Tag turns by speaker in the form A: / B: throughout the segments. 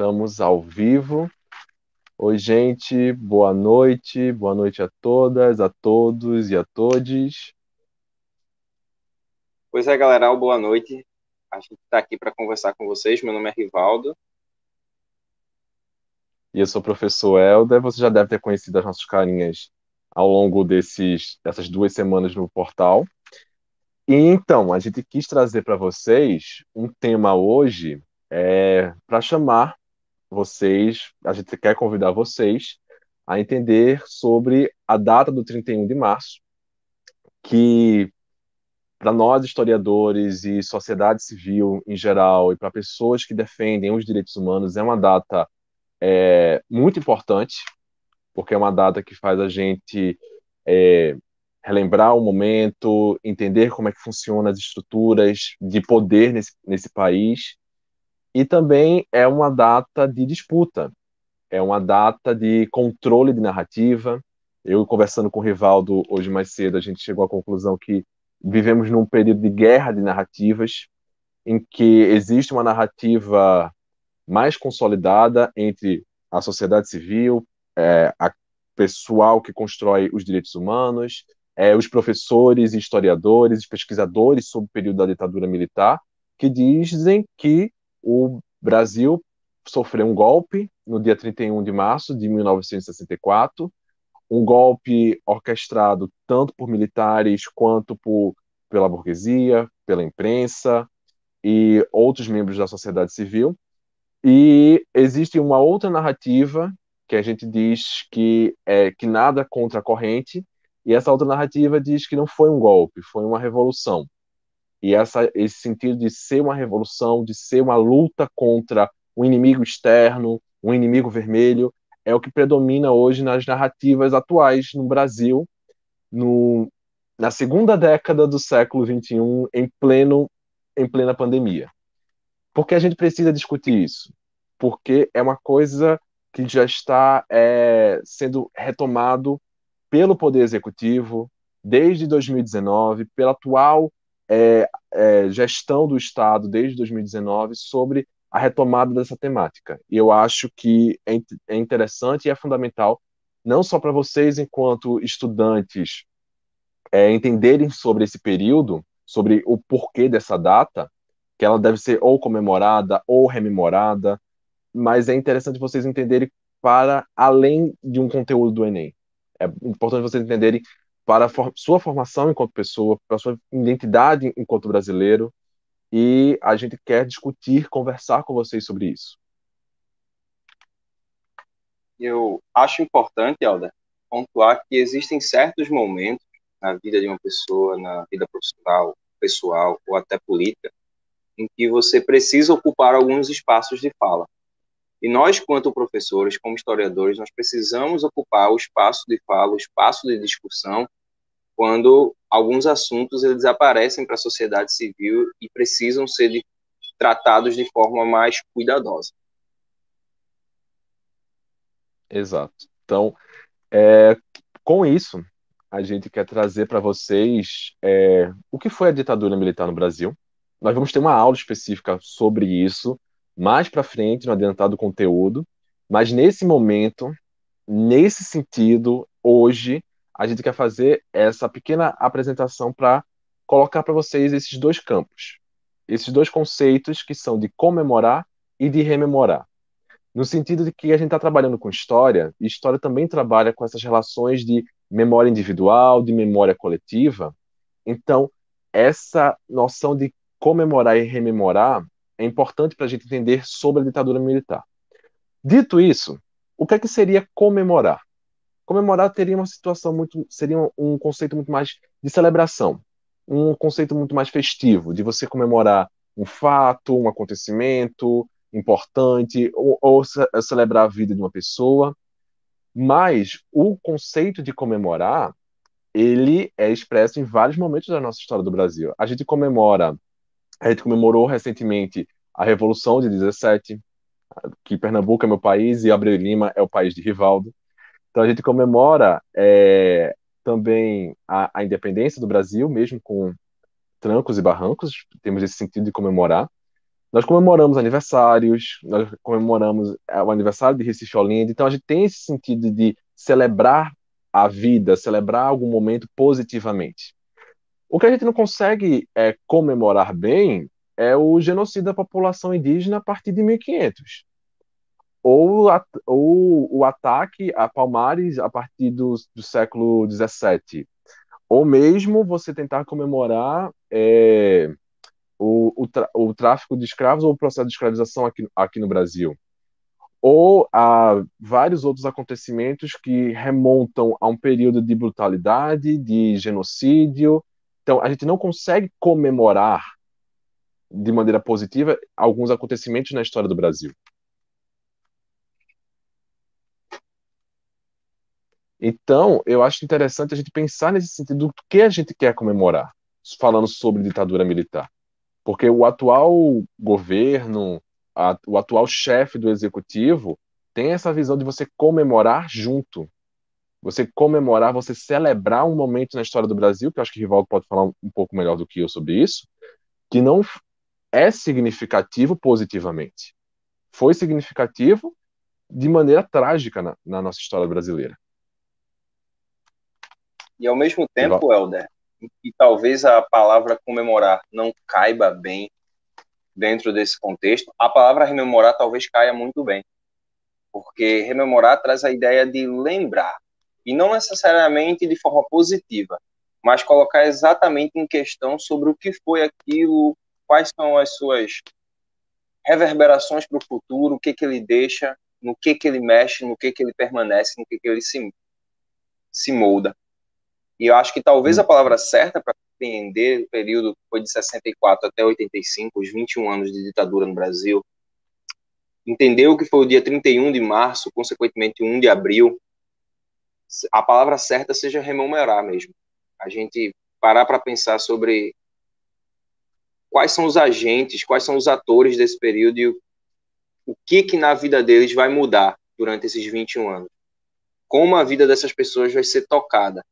A: Estamos ao vivo. Oi, gente, boa noite a todas, a todos e a todes.
B: Pois é, galera, boa noite. A gente está aqui para conversar com vocês. Meu nome é Rivaldo.
A: E eu sou o professor Helder. Você já deve ter conhecido as nossas carinhas ao longo dessas 2 semanas no portal. E então, a gente quis trazer para vocês um tema hoje para chamar vocês, a gente quer convidar vocês a entender sobre a data do 31 de março, que para nós, historiadores e sociedade civil em geral, e para pessoas que defendem os direitos humanos, é uma data muito importante, porque é uma data que faz a gente é, relembrar o momento, entender como é que funcionam as estruturas de poder nesse país, e também é uma data de disputa, é uma data de controle de narrativa. Eu, conversando com o Rivaldo hoje mais cedo, a gente chegou à conclusão que vivemos num período de guerra de narrativas, em que existe uma narrativa mais consolidada entre a sociedade civil, a pessoal que constrói os direitos humanos, os professores, historiadores, pesquisadores sobre o período da ditadura militar, que dizem que o Brasil sofreu um golpe no dia 31 de março de 1964, um golpe orquestrado tanto por militares quanto pela burguesia, pela imprensa e outros membros da sociedade civil. E existe uma outra narrativa que a gente diz que é que nada contra a corrente, e essa outra narrativa diz que não foi um golpe, foi uma revolução. E esse sentido de ser uma revolução, de ser uma luta contra um inimigo externo, um inimigo vermelho, é o que predomina hoje nas narrativas atuais no Brasil, no, na segunda década do século XXI, em plena pandemia. Por que a gente precisa discutir isso? Porque é uma coisa que já está sendo retomado pelo Poder Executivo desde 2019, pela atual gestão do Estado desde 2019 sobre a retomada dessa temática. E eu acho que é interessante e é fundamental, não só para vocês, enquanto estudantes, entenderem sobre esse período, sobre o porquê dessa data, que ela deve ser ou comemorada ou rememorada, mas é interessante vocês entenderem para além de um conteúdo do Enem. É importante vocês entenderem para a sua formação enquanto pessoa, para a sua identidade enquanto brasileiro, e a gente quer discutir, conversar com vocês sobre isso.
B: Eu acho importante, Helder, pontuar que existem certos momentos na vida de uma pessoa, na vida profissional, pessoal ou até política, em que você precisa ocupar alguns espaços de fala. E nós, quanto professores, como historiadores, nós precisamos ocupar o espaço de fala, o espaço de discussão, quando alguns assuntos eles aparecem para a sociedade civil e precisam ser tratados de forma mais cuidadosa.
A: Exato. Então, é, com isso, a gente quer trazer para vocês o que foi a ditadura militar no Brasil. Nós vamos ter uma aula específica sobre isso mais para frente, no adiantado conteúdo, mas nesse momento, nesse sentido, hoje, a gente quer fazer essa pequena apresentação para colocar para vocês esses dois campos, esses dois conceitos que são de comemorar e de rememorar. No sentido de que a gente está trabalhando com história, e história também trabalha com essas relações de memória individual, de memória coletiva. Então, essa noção de comemorar e rememorar é importante para a gente entender sobre a ditadura militar. Dito isso, o que é que seria comemorar? Comemorar teria uma situação muito, seria um conceito muito mais de celebração, um conceito muito mais festivo, de você comemorar um fato, um acontecimento importante, ou celebrar a vida de uma pessoa. Mas o conceito de comemorar, ele é expresso em vários momentos da nossa história do Brasil. A gente comemorou recentemente a Revolução de 17, que Pernambuco é meu país e Abreu e Lima é o país de Rivaldo. Então a gente comemora também a independência do Brasil, mesmo com trancos e barrancos, temos esse sentido de comemorar. Nós comemoramos aniversários, nós comemoramos o aniversário de Recife Olinda, então a gente tem esse sentido de celebrar a vida, celebrar algum momento positivamente. O que a gente não consegue comemorar bem é o genocídio da população indígena a partir de 1500, ou o ataque a Palmares a partir do século XVII, ou mesmo você tentar comemorar o tráfico de escravos ou o processo de escravização aqui no Brasil. Ou há vários outros acontecimentos que remontam a um período de brutalidade, de genocídio. Então, a gente não consegue comemorar de maneira positiva alguns acontecimentos na história do Brasil. Então, eu acho interessante a gente pensar nesse sentido do que a gente quer comemorar, falando sobre ditadura militar. Porque o atual governo, o atual chefe do executivo, tem essa visão de você comemorar junto. Você comemorar, você celebrar um momento na história do Brasil, que eu acho que o Rivaldo pode falar um pouco melhor do que eu sobre isso, que não é significativo positivamente. Foi significativo de maneira trágica na nossa história brasileira.
B: E ao mesmo
A: Rivaldo?
B: tempo, Helder, e talvez a palavra comemorar não caiba bem dentro desse contexto, a palavra rememorar talvez caia muito bem, porque rememorar traz a ideia de lembrar, e não necessariamente de forma positiva, mas colocar exatamente em questão sobre o que foi aquilo, quais são as suas reverberações para o futuro, o que ele deixa, no que ele mexe, no que ele permanece, no que ele se molda. E eu acho que talvez a palavra certa para compreender o período que foi de 64 até 85, os 21 anos de ditadura no Brasil, entender o que foi o dia 31 de março, consequentemente 1 de abril, a palavra certa seja rememorar mesmo. A gente parar para pensar sobre quais são os agentes, quais são os atores desse período e o que na vida deles vai mudar durante esses 21 anos. Como a vida dessas pessoas vai ser tocada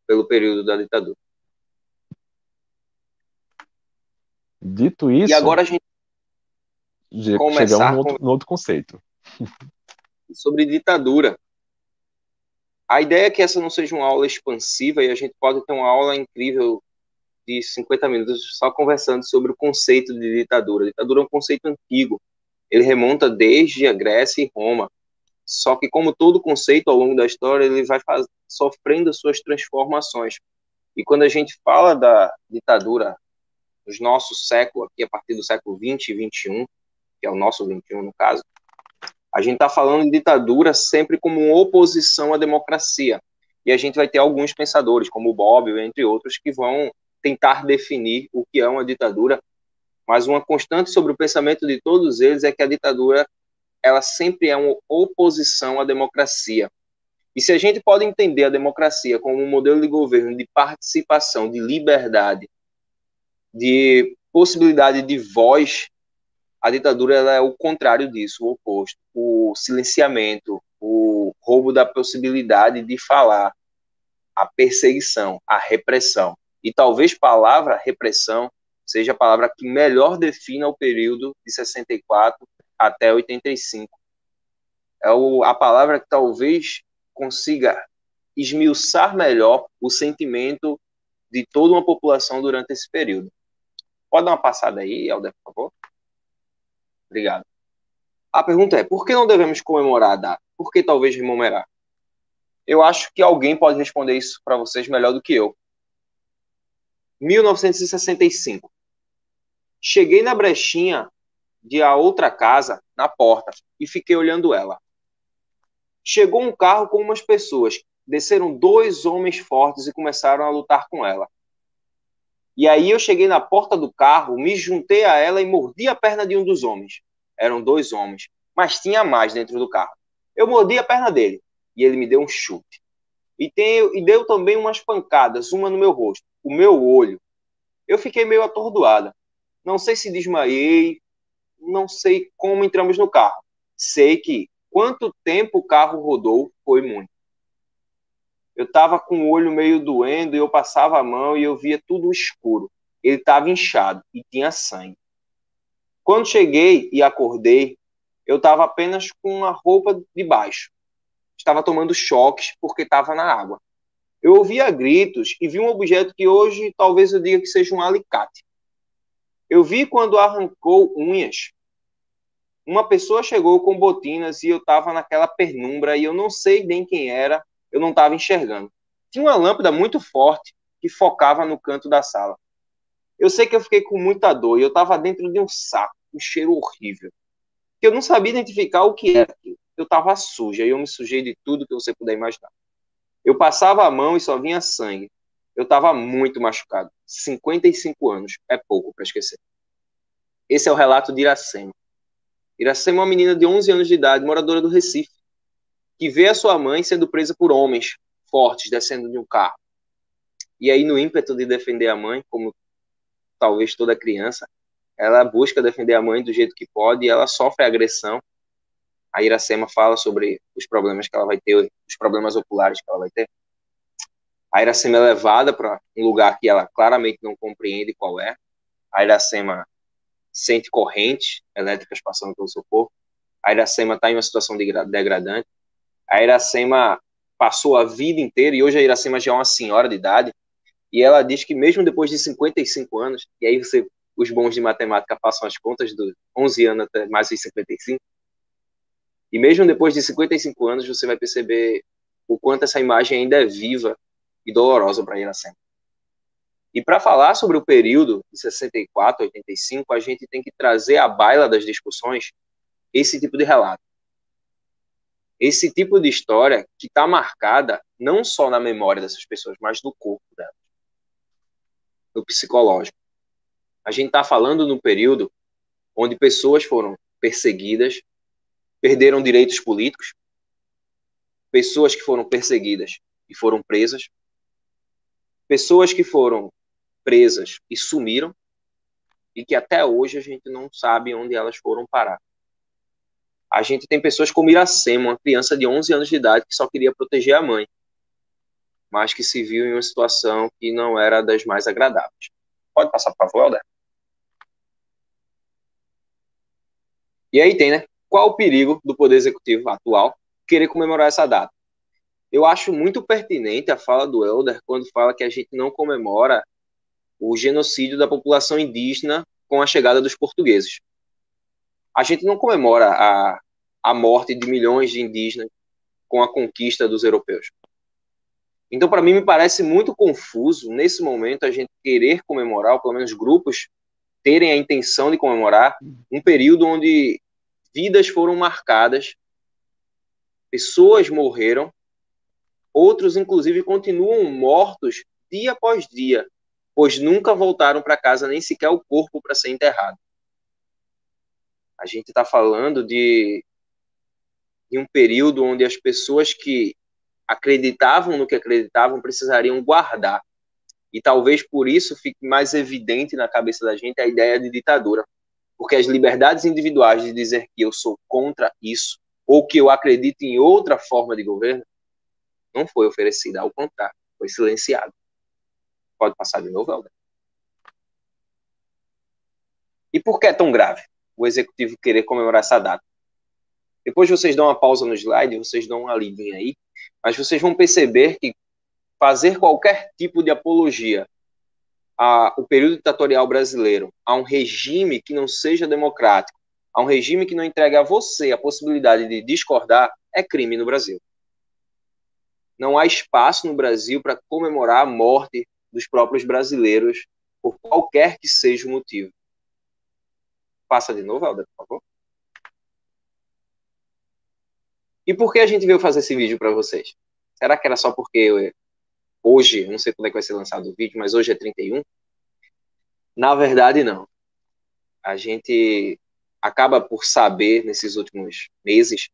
B: pelo período da ditadura.
A: Dito
B: E
A: isso,
B: agora a gente
A: chegamos
B: começar
A: no outro conceito.
B: sobre ditadura. A ideia é que essa não seja uma aula expansiva e a gente pode ter uma aula incrível de 50 minutos só conversando sobre o conceito de ditadura. A ditadura é um conceito antigo. Ele remonta desde a Grécia e Roma. Só que, como todo conceito ao longo da história, ele vai sofrendo as suas transformações. E quando a gente fala da ditadura nos nossos séculos, aqui a partir do século 20 e 21, que é o nosso 21 no caso, a gente está falando de ditadura sempre como uma oposição à democracia. E a gente vai ter alguns pensadores, como o Bob, entre outros, que vão tentar definir o que é uma ditadura, mas uma constante sobre o pensamento de todos eles é que a ditadura ela sempre é uma oposição à democracia. E se a gente pode entender a democracia como um modelo de governo de participação, de liberdade, de possibilidade de voz, a ditadura ela é o contrário disso, o oposto. O silenciamento, o roubo da possibilidade de falar, a perseguição, a repressão. E talvez a palavra repressão seja a palavra que melhor defina o período de 64 até 85. É a palavra que talvez consiga esmiuçar melhor o sentimento de toda uma população durante esse período. Pode dar uma passada aí, Helder, por favor? Obrigado. A pergunta é, por que não devemos comemorar a data? Por que talvez rememorar? Eu acho que alguém pode responder isso para vocês melhor do que eu. 1965. Cheguei na brechinha de a outra casa, na porta, e fiquei olhando ela. Chegou um carro com umas pessoas. Desceram dois homens fortes e começaram a lutar com ela. E aí eu cheguei na porta do carro, me juntei a ela e mordi a perna de um dos homens. Eram dois homens, mas tinha mais dentro do carro. Eu mordi a perna dele e ele me deu um chute. E deu também umas pancadas, uma no meu rosto, o meu olho. Eu fiquei meio atordoada. Não sei se desmaiei, não sei como entramos no carro. Sei que quanto tempo o carro rodou foi muito. Eu estava com o olho meio doendo e eu passava a mão e eu via tudo escuro. Ele estava inchado e tinha sangue. Quando cheguei e acordei, eu estava apenas com uma roupa de baixo. Estava tomando choques porque estava na água. Eu ouvia gritos e vi um objeto que hoje talvez eu diga que seja um alicate. Eu vi quando arrancou unhas. Uma pessoa chegou com botinas e eu estava naquela penumbra e eu não sei nem quem era, eu não estava enxergando. Tinha uma lâmpada muito forte que focava no canto da sala. Eu sei que eu fiquei com muita dor e eu estava dentro de um saco, um cheiro horrível. Que eu não sabia identificar o que era aquilo. Eu estava suja e eu me sujei de tudo que você puder imaginar. Eu passava a mão e só vinha sangue. Eu estava muito machucado. 55 anos é pouco para esquecer. Esse é o relato de Iracema. Iracema é uma menina de 11 anos de idade, moradora do Recife, que vê a sua mãe sendo presa por homens fortes descendo de um carro. E aí, no ímpeto de defender a mãe, como talvez toda criança, ela busca defender a mãe do jeito que pode e ela sofre agressão. A Iracema fala sobre os problemas que ela vai ter, os problemas oculares que ela vai ter. A Iracema é levada para um lugar que ela claramente não compreende qual é. A Iracema sente correntes elétricas passando pelo seu corpo. A Iracema está em uma situação degradante. A Iracema passou a vida inteira, e hoje a Iracema já é uma senhora de idade, e ela diz que mesmo depois de 55 anos, e aí os bons de matemática passam as contas dos 11 anos até mais os 55, e mesmo depois de 55 anos você vai perceber o quanto essa imagem ainda é viva e dolorosa para a Iracema. E para falar sobre o período de 64 a 85, a gente tem que trazer à baila das discussões esse tipo de relato. Esse tipo de história que está marcada não só na memória dessas pessoas, mas no corpo delas, no psicológico. A gente está falando no período onde pessoas foram perseguidas, perderam direitos políticos, pessoas que foram perseguidas e foram presas, pessoas que foram presas e sumiram, e que até hoje a gente não sabe onde elas foram parar. A gente tem pessoas como Iracema, uma criança de 11 anos de idade que só queria proteger a mãe, mas que se viu em uma situação que não era das mais agradáveis. Pode passar, por favor, Helder? E aí tem, né? Qual o perigo do Poder Executivo atual querer comemorar essa data? Eu acho muito pertinente a fala do Helder quando fala que a gente não comemora o genocídio da população indígena com a chegada dos portugueses. A gente não comemora a morte de milhões de indígenas com a conquista dos europeus. Então, para mim, me parece muito confuso, nesse momento, a gente querer comemorar, ou pelo menos grupos terem a intenção de comemorar, um período onde vidas foram marcadas, pessoas morreram, outros, inclusive, continuam mortos dia após dia, pois nunca voltaram para casa, nem sequer o corpo para ser enterrado. A gente está falando de um período onde as pessoas que acreditavam no que acreditavam precisariam guardar. E talvez por isso fique mais evidente na cabeça da gente a ideia de ditadura. Porque as liberdades individuais de dizer que eu sou contra isso, ou que eu acredito em outra forma de governo, não foi oferecida, ao contrário, foi silenciado. Pode passar de novo, Helder? E por que é tão grave o Executivo querer comemorar essa data? Depois vocês dão uma pausa no slide, vocês dão uma lidinha aí, mas vocês vão perceber que fazer qualquer tipo de apologia ao período ditatorial brasileiro, a um regime que não seja democrático, a um regime que não entregue a você a possibilidade de discordar, é crime no Brasil. Não há espaço no Brasil para comemorar a morte dos próprios brasileiros, por qualquer que seja o motivo. Passa de novo, Helder, por favor. E por que a gente veio fazer esse vídeo para vocês? Será que era só porque hoje, não sei quando é que vai ser lançado o vídeo, mas hoje é 31? Na verdade, não. A gente acaba por saber, nesses últimos meses,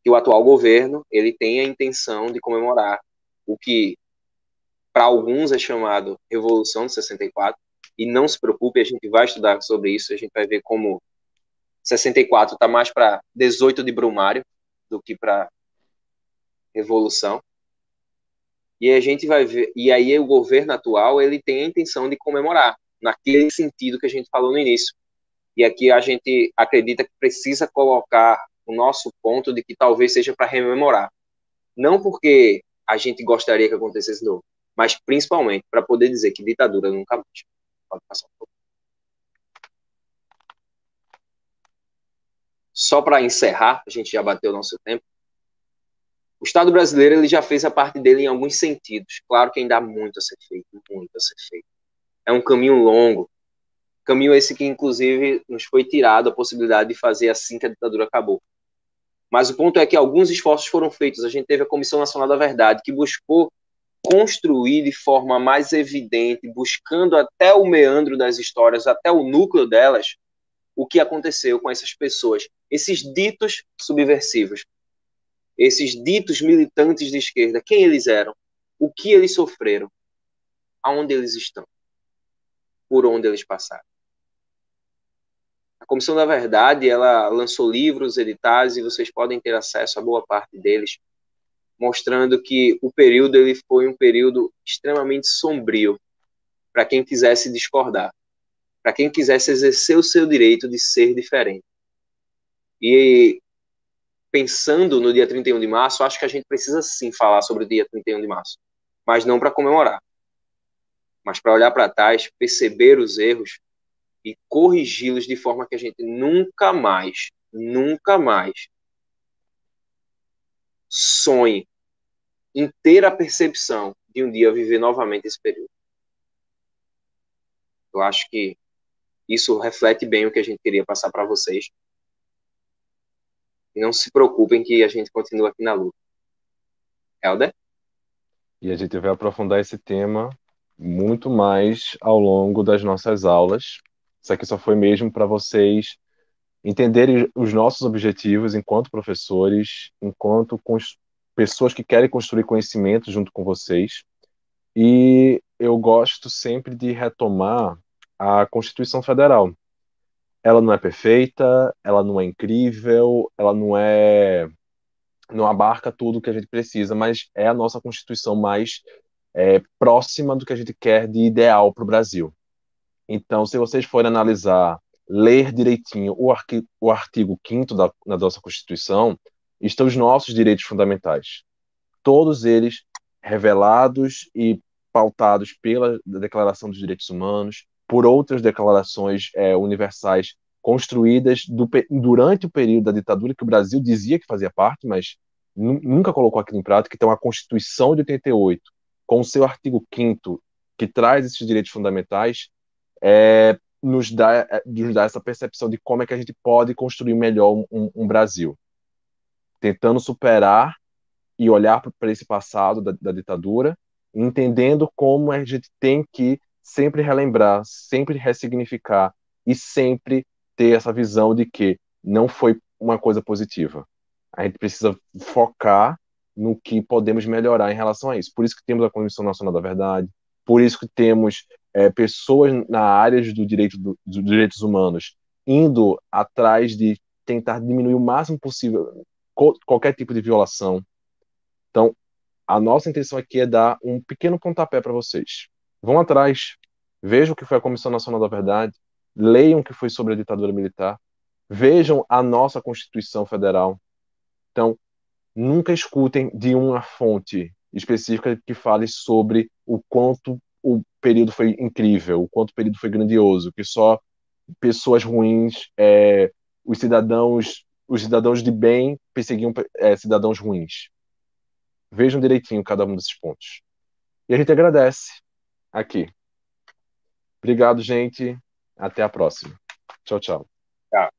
B: que o atual governo ele tem a intenção de comemorar o que, para alguns, é chamado Revolução de 64, e não se preocupe, a gente vai estudar sobre isso, a gente vai ver como 64 está mais para 18 de Brumário do que para Revolução. E a gente vai ver, e aí o governo atual ele tem a intenção de comemorar, naquele sentido que a gente falou no início. E aqui a gente acredita que precisa colocar o nosso ponto de que talvez seja para rememorar. Não porque a gente gostaria que acontecesse de novo, mas principalmente para poder dizer que ditadura nunca mais. Pode passar um pouco. Só para encerrar, a gente já bateu o nosso tempo. O Estado brasileiro ele já fez a parte dele em alguns sentidos. Claro que ainda há muito a ser feito, muito a ser feito. É um caminho longo. Caminho esse que, inclusive, nos foi tirado a possibilidade de fazer assim que a ditadura acabou. Mas o ponto é que alguns esforços foram feitos. A gente teve a Comissão Nacional da Verdade, que buscou construir de forma mais evidente, buscando até o meandro das histórias, até o núcleo delas, o que aconteceu com essas pessoas, esses ditos subversivos, esses ditos militantes de esquerda, quem eles eram, o que eles sofreram, aonde eles estão, por onde eles passaram. A Comissão da Verdade, ela lançou livros editados e vocês podem ter acesso a boa parte deles, mostrando que o período ele foi um período extremamente sombrio para quem quisesse discordar, para quem quisesse exercer o seu direito de ser diferente. E pensando no dia 31 de março, acho que a gente precisa sim falar sobre o dia 31 de março, mas não para comemorar, mas para olhar para trás, perceber os erros e corrigi-los de forma que a gente nunca mais sonhe em ter a percepção de um dia viver novamente esse período. Eu acho que isso reflete bem o que a gente queria passar para vocês. E não se preocupem que a gente continua aqui na luta. Helder?
A: E a gente vai aprofundar esse tema muito mais ao longo das nossas aulas. Isso aqui só foi mesmo para vocês entenderem os nossos objetivos enquanto professores, enquanto pessoas que querem construir conhecimento junto com vocês. E eu gosto sempre de retomar a Constituição Federal. Ela não é perfeita, ela não é incrível, ela não abarca tudo que a gente precisa, mas é a nossa Constituição mais próxima do que a gente quer de ideal para o Brasil. Então, se vocês forem analisar, ler direitinho o artigo 5º da nossa Constituição, estão os nossos direitos fundamentais. Todos eles revelados e pautados pela Declaração dos Direitos Humanos, por outras declarações universais construídas durante o período da ditadura, que o Brasil dizia que fazia parte, mas nunca colocou aquilo em prática. Então, a Constituição de 88, com o seu artigo 5º, que traz esses direitos fundamentais, nos dá essa percepção de como é que a gente pode construir melhor um Brasil, tentando superar e olhar para esse passado da ditadura, entendendo como a gente tem que sempre relembrar, sempre ressignificar e sempre ter essa visão de que não foi uma coisa positiva. A gente precisa focar no que podemos melhorar em relação a isso. Por isso que temos a Comissão Nacional da Verdade, por isso que temos pessoas na área dos direitos humanos indo atrás de tentar diminuir o máximo possível qualquer tipo de violação. Então, a nossa intenção aqui é dar um pequeno pontapé para vocês. Vão atrás, vejam o que foi a Comissão Nacional da Verdade, leiam o que foi sobre a ditadura militar, vejam a nossa Constituição Federal. Então, nunca escutem de uma fonte específica que fale sobre o quanto o período foi incrível, o quanto o período foi grandioso, que só pessoas ruins, os cidadãos de bem perseguiam cidadãos ruins. Vejam direitinho cada um desses pontos. E a gente agradece aqui. Obrigado, gente. Até a próxima. Tchau, tchau.
B: Tá.